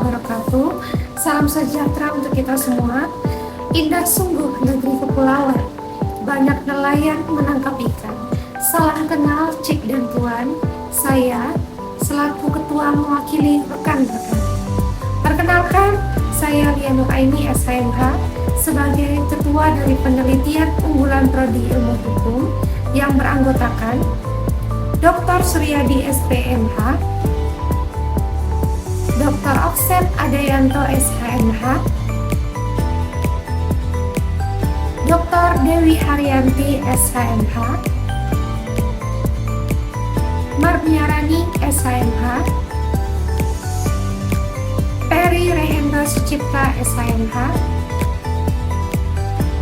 wabarakatuh. Salam sejahtera untuk kita semua. Indah sungguh negeri kepulauan, banyak nelayan menangkap ikan. Salam kenal Cik dan Tuan, saya selaku ketua mewakili rekan-rekan. Perkenalkan, saya Lia Nur Aini SHMH sebagai ketua dari penelitian unggulan Prodi Ilmu Hukum yang beranggotakan Dr. Suryadi SPMH, Dr. Oksen Adayanto SHMH, Dr. Dewi Haryanti SHMH, Marmiarani SHMH, Peri Rehendra Sucipta SHMH,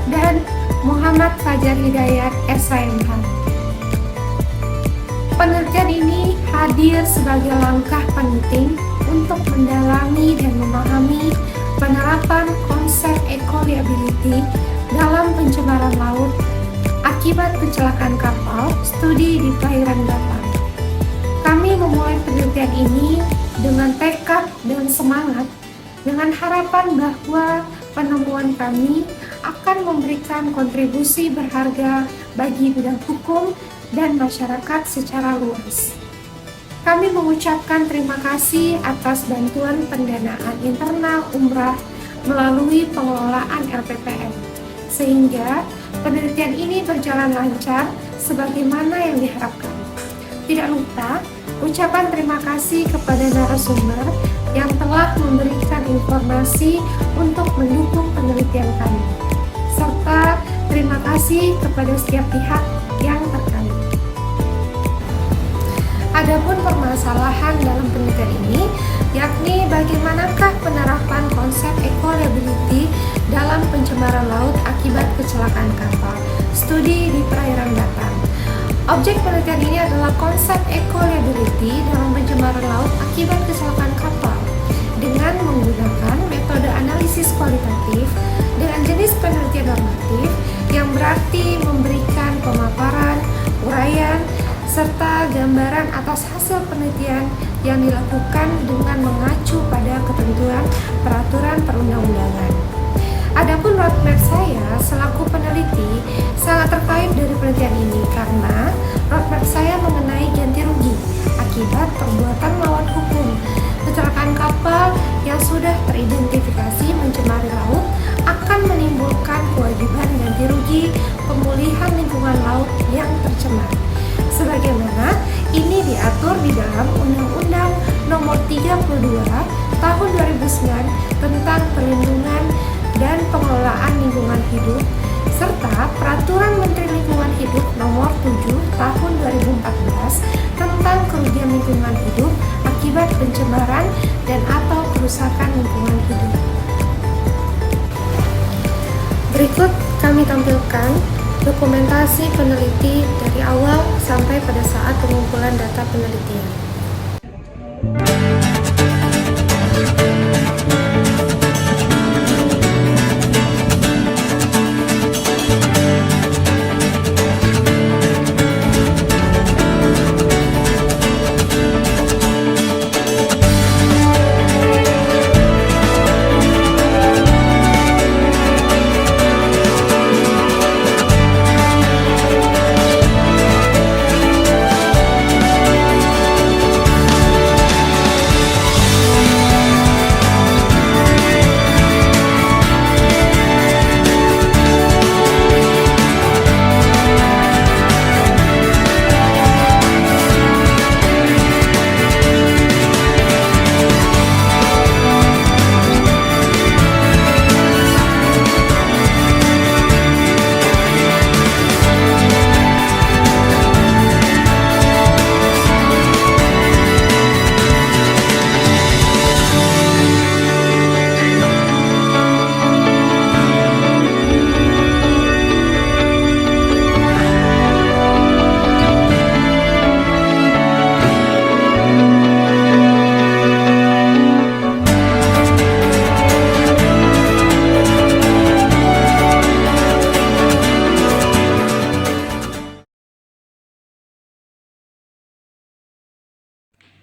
dan Muhammad Fajar Hidayat SHMH. Penelitian ini hadir sebagai langkah penting untuk mendalami dan memahami penerapan konsep eco-liability dalam pencemaran laut akibat kecelakaan kapal studi di perairan Batam. Kami memulai penelitian ini dengan tekad dan semangat, dengan harapan bahwa penemuan kami akan memberikan kontribusi berharga bagi bidang hukum dan masyarakat secara luas. Kami mengucapkan terima kasih atas bantuan pendanaan internal umrah melalui pengelolaan LPPM, sehingga penelitian ini berjalan lancar sebagaimana yang diharapkan. Tidak lupa, ucapan terima kasih kepada narasumber yang telah memberikan informasi untuk mendukung penelitian kami, serta terima kasih kepada setiap pihak yang terkait. Adapun permasalahan dalam penelitian ini, yakni bagaimanakah penerapan konsep eco-liability dalam pencemaran laut akibat kecelakaan kapal studi di perairan Batam. Objek penelitian ini adalah konsep eco-liability dalam pencemaran laut akibat kecelakaan kapal dengan menggunakan metode analisis kualitatif dengan jenis penelitian normatif yang berarti memberikan pemaparan, uraian, serta gambaran atas hasil penelitian yang dilakukan dengan mengacu pada ketentuan peraturan perundang-undangan. Adapun roadmap saya selaku peneliti sangat terkait dari penelitian ini karena roadmap saya mengenai ganti rugi akibat perbuatan melawan hukum. Kecelakaan kapal yang sudah teridentifikasi mencemari laut akan menimbulkan kewajiban ganti rugi pemulihan lingkungan laut yang tercemar, sebagaimana ini diatur di dalam Undang-Undang Nomor 32 Tahun 2009 tentang Perlindungan dan Pengelolaan Lingkungan Hidup, serta Peraturan Menteri Lingkungan Hidup Nomor 7 Tahun 2014 tentang kerugian lingkungan hidup akibat pencemaran dan atau kerusakan lingkungan hidup. Berikut kami tampilkan dokumentasi peneliti dari awal sampai pada saat pengumpulan data penelitian.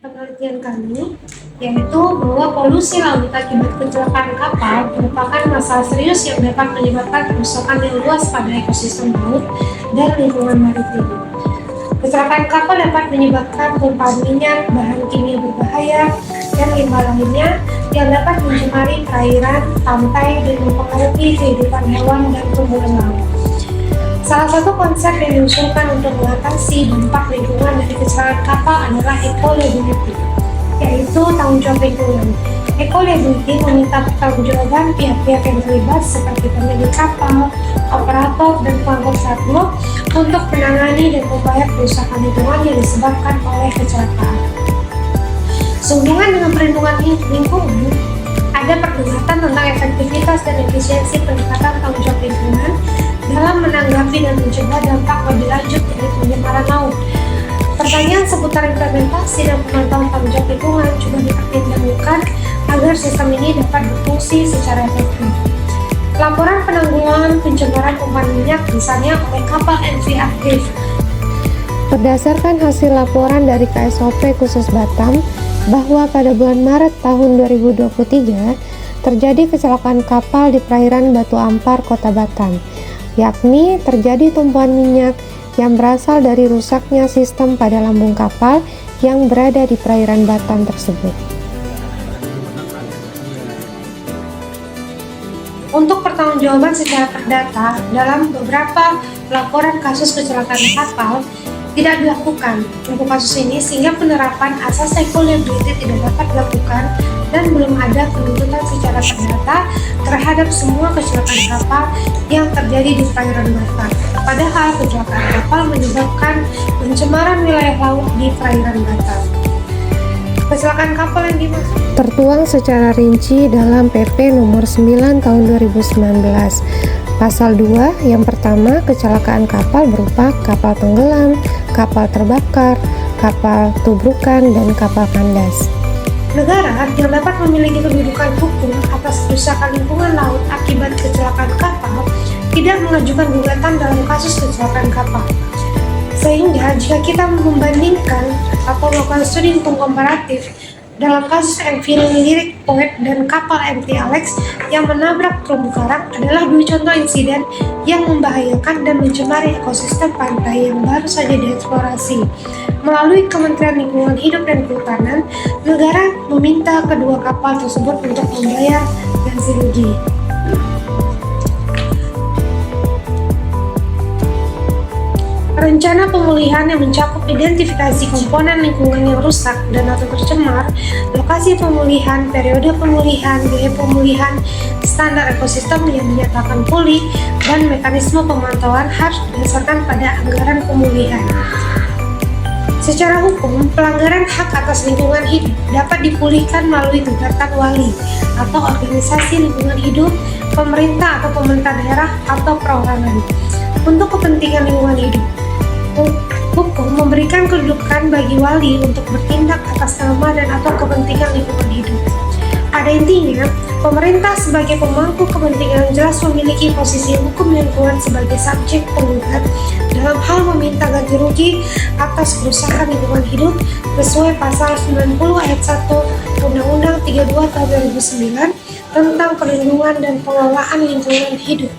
Penelitian kami yaitu bahwa polusi laut akibat kecelakaan kapal merupakan masalah serius yang dapat menyebabkan kerusakan yang luas pada ekosistem laut dan lingkungan maritim. Kecelakaan kapal dapat menyebabkan tumpahan minyak, bahan kimia berbahaya, dan limbah lainnya yang dapat mencemari perairan, pantai, dan mempengaruhi kehidupan hewan dan tumbuhan laut. Salah satu konsep yang diusulkan untuk mengatasi dampak lingkungan dari kecelakaan kapal adalah eco-liability, yaitu tanggung jawab lingkungan. Eco-liability meminta pertanggungjawaban pihak-pihak yang terlibat seperti pemilik kapal, operator, dan pengangkut kargo untuk menangani dan membayar kerusakan lingkungan yang disebabkan oleh kecelakaan. Sehubungan dengan perlindungan lingkungan, ada perdebatan tentang efektivitas dan efisiensi pendekatan tanggung jawab lingkungan dalam menanggapi dan mencegah dampak lebih lanjut dari pencemaran laut. Pertanyaan seputar implementasi dan pemantauan tanggung jawab lingkungan juga dipertimbangkan agar sistem ini dapat berfungsi secara efektif. Laporan penanggulangan pencemaran tumpahan minyak misalnya oleh kapal MV aktif. Berdasarkan hasil laporan dari KSOP khusus Batam, bahwa pada bulan Maret tahun 2023 terjadi kecelakaan kapal di perairan Batu Ampar, Kota Batam, yakni terjadi tumpahan minyak yang berasal dari rusaknya sistem pada lambung kapal yang berada di perairan Batam tersebut. Untuk pertanggungjawaban secara perdata dalam beberapa laporan kasus kecelakaan kapal tidak dilakukan untuk kasus ini, sehingga penerapan asas eco-liability tidak dapat dilakukan dan belum ada penuntutan secara perdata terhadap semua kecelakaan kapal yang terjadi di perairan Batam. Padahal kecelakaan kapal menyebabkan pencemaran wilayah laut di perairan Batam. Kecelakaan kapal yang dimaksud tertuang secara rinci dalam PP nomor 9 tahun 2019. Pasal 2 yang pertama, kecelakaan kapal berupa kapal tenggelam, kapal terbakar, kapal tubrukan, dan kapal kandas. Negara yang dapat memiliki kedudukan hukum atas kerusakan lingkungan laut akibat kecelakaan kapal tidak mengajukan gugatan dalam kasus kecelakaan kapal. Sehingga jika kita membandingkan atau melakukan studi hukum komparatif dalam kasus MV Lyric Poet dan kapal MT Alex yang menabrak terumbu karang adalah dua contoh insiden yang membahayakan dan mencemari ekosistem pantai yang baru saja dieksplorasi. Melalui Kementerian Lingkungan Hidup dan Kehutanan, negara meminta kedua kapal tersebut untuk membayar ganti rugi. Rencana pemulihan yang mencakup identifikasi komponen lingkungan yang rusak dan atau tercemar, lokasi pemulihan, periode pemulihan, biaya pemulihan, standar ekosistem yang dinyatakan pulih, dan mekanisme pemantauan harus berdasarkan pada anggaran pemulihan. Secara hukum, pelanggaran hak atas lingkungan hidup dapat dipulihkan melalui gugatan wali atau organisasi lingkungan hidup, pemerintah atau pemerintah daerah atau perorangan untuk kepentingan lingkungan hidup. Hukum memberikan kedudukan bagi wali untuk bertindak atas nama dan atau kepentingan lingkungan hidup. Pada intinya, pemerintah sebagai pemangku kepentingan jelas memiliki posisi hukum lingkungan sebagai subjek penggugat dalam hal meminta ganti rugi atas kerusakan lingkungan hidup sesuai pasal 90 ayat 1 Undang-Undang 32 tahun 2009 tentang perlindungan dan pengelolaan lingkungan hidup.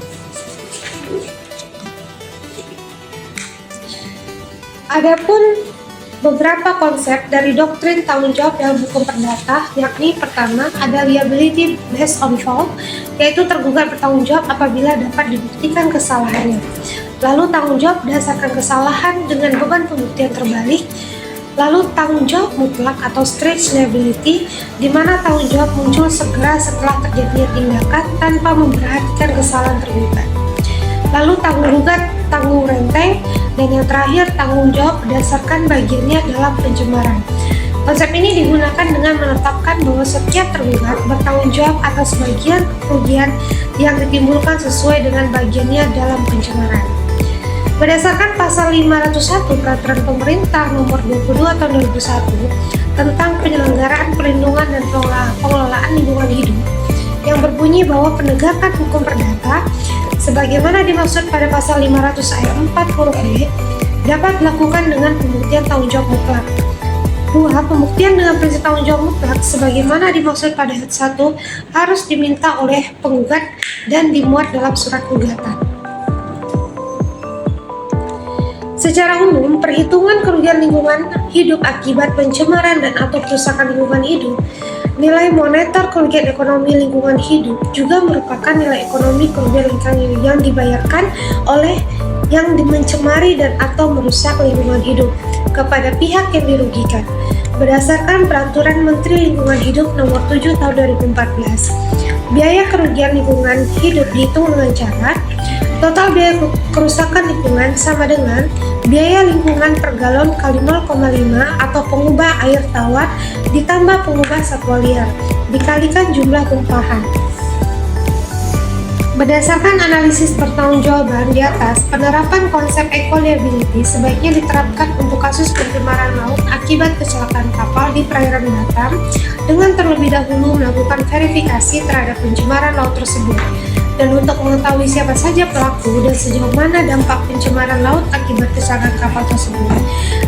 Adapun beberapa konsep dari doktrin tanggung jawab dalam hukum perdata, yakni pertama ada liability based on fault, yaitu tergugat bertanggung jawab apabila dapat dibuktikan kesalahannya. Lalu tanggung jawab berdasarkan kesalahan dengan beban pembuktian terbalik. Lalu tanggung jawab mutlak atau strict liability, di mana tanggung jawab muncul segera setelah terjadinya tindakan tanpa memperhatikan kesalahan tergugat. Lalu tanggung gugat, tanggung renteng, dan yang terakhir tanggung jawab berdasarkan bagiannya dalam pencemaran. Konsep ini digunakan dengan menetapkan bahwa setiap tergugat bertanggung jawab atas bagian kerugian yang ditimbulkan sesuai dengan bagiannya dalam pencemaran. Berdasarkan pasal 501 Peraturan Pemerintah Nomor 22 Tahun 2001 tentang penyelenggaraan perlindungan dan pengelolaan lingkungan hidup, yang berbunyi bahwa penegakan hukum perdata sebagaimana dimaksud pada pasal 500 ayat 4 huruf B dapat dilakukan dengan pembuktian tanggung jawab mutlak. 2. Pembuktian dengan prinsip tanggung jawab mutlak sebagaimana dimaksud pada ayat 1 harus diminta oleh penggugat dan dimuat dalam surat gugatan. Secara umum, perhitungan kerugian lingkungan hidup akibat pencemaran dan atau kerusakan lingkungan hidup, nilai moneter kerugian ekonomi lingkungan hidup juga merupakan nilai ekonomi kerugian lingkungan yang dibayarkan oleh yang mencemari dan atau merusak lingkungan hidup kepada pihak yang dirugikan. Berdasarkan Peraturan Menteri Lingkungan Hidup Nomor 7 Tahun 2014, biaya kerugian lingkungan hidup dihitung dengan cara total biaya kerusakan lingkungan sama dengan biaya lingkungan per galon kali 0,5 atau pengubah air tawar ditambah pengubah satwa liar dikalikan jumlah tumpahan. Berdasarkan analisis pertanggungjawaban di atas, penerapan konsep eco-liability sebaiknya diterapkan untuk kasus pencemaran laut akibat kecelakaan kapal di perairan Batam dengan terlebih dahulu melakukan verifikasi terhadap pencemaran laut tersebut. Dan untuk mengetahui siapa saja pelaku dan sejauh mana dampak pencemaran laut akibat kecelakaan kapal tersebut,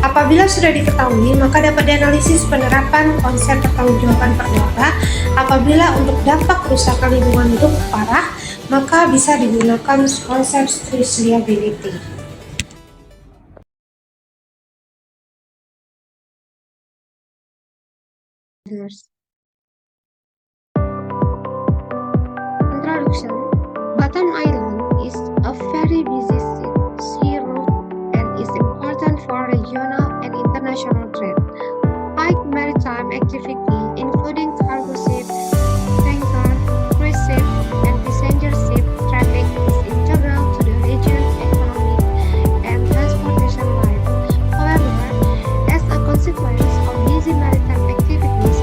apabila sudah diketahui, maka dapat dianalisis penerapan konsep pertanggungjawaban perdata. Apabila untuk dampak kerusakan lingkungan hidup parah, maka bisa digunakan konsep strict liability. Introduction. Batam Island is a very busy sea route and is important for regional and international trade. Like maritime activity, including cargo ship, tanker, cruise ship, and passenger ship traffic is integral to the region's economic and transportation life. However, as a consequence of busy maritime activities,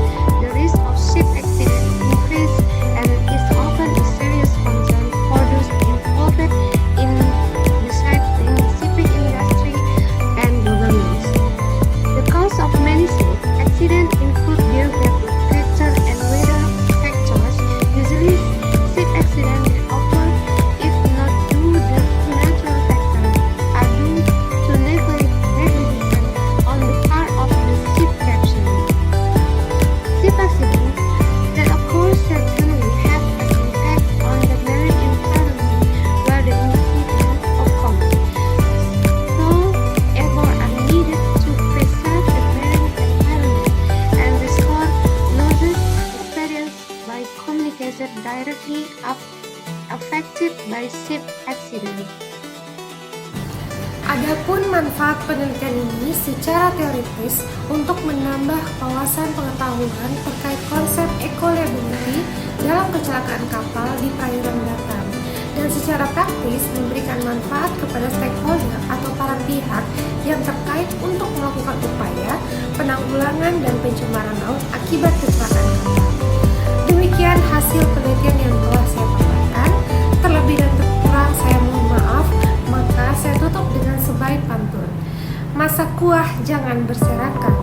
the risk of ship accidents increase and is often a serious concern for those involved in the shipping industry and governments. The cause of many ship accidents include geographic factors and weather factors. Usually, ship accidents that occur, if not due to natural factors, are due to negligence on the part of the ship captain. Ship accidents that occur certainly have an impact on the marine environment where the incident occurs. So, efforts are needed to preserve the marine environment and restore losses experienced by communities directly affected by ship accidents. Adapun manfaat penelitian ini secara teoritis untuk menambah wawasan pengetahuan terkait konsep eco-liability dalam kecelakaan kapal di perairan Batam, dan secara praktis memberikan manfaat kepada stakeholder atau para pihak yang terkait untuk melakukan upaya penanggulangan dan pencemaran laut akibat kecelakaan kapal. Demikian hasil penelitian yang telah saya paparkan. Terlebih dan terkurang saya mohon maaf. Maka saya tutup dengan sebaik pantun. Masak kuah jangan berserakan,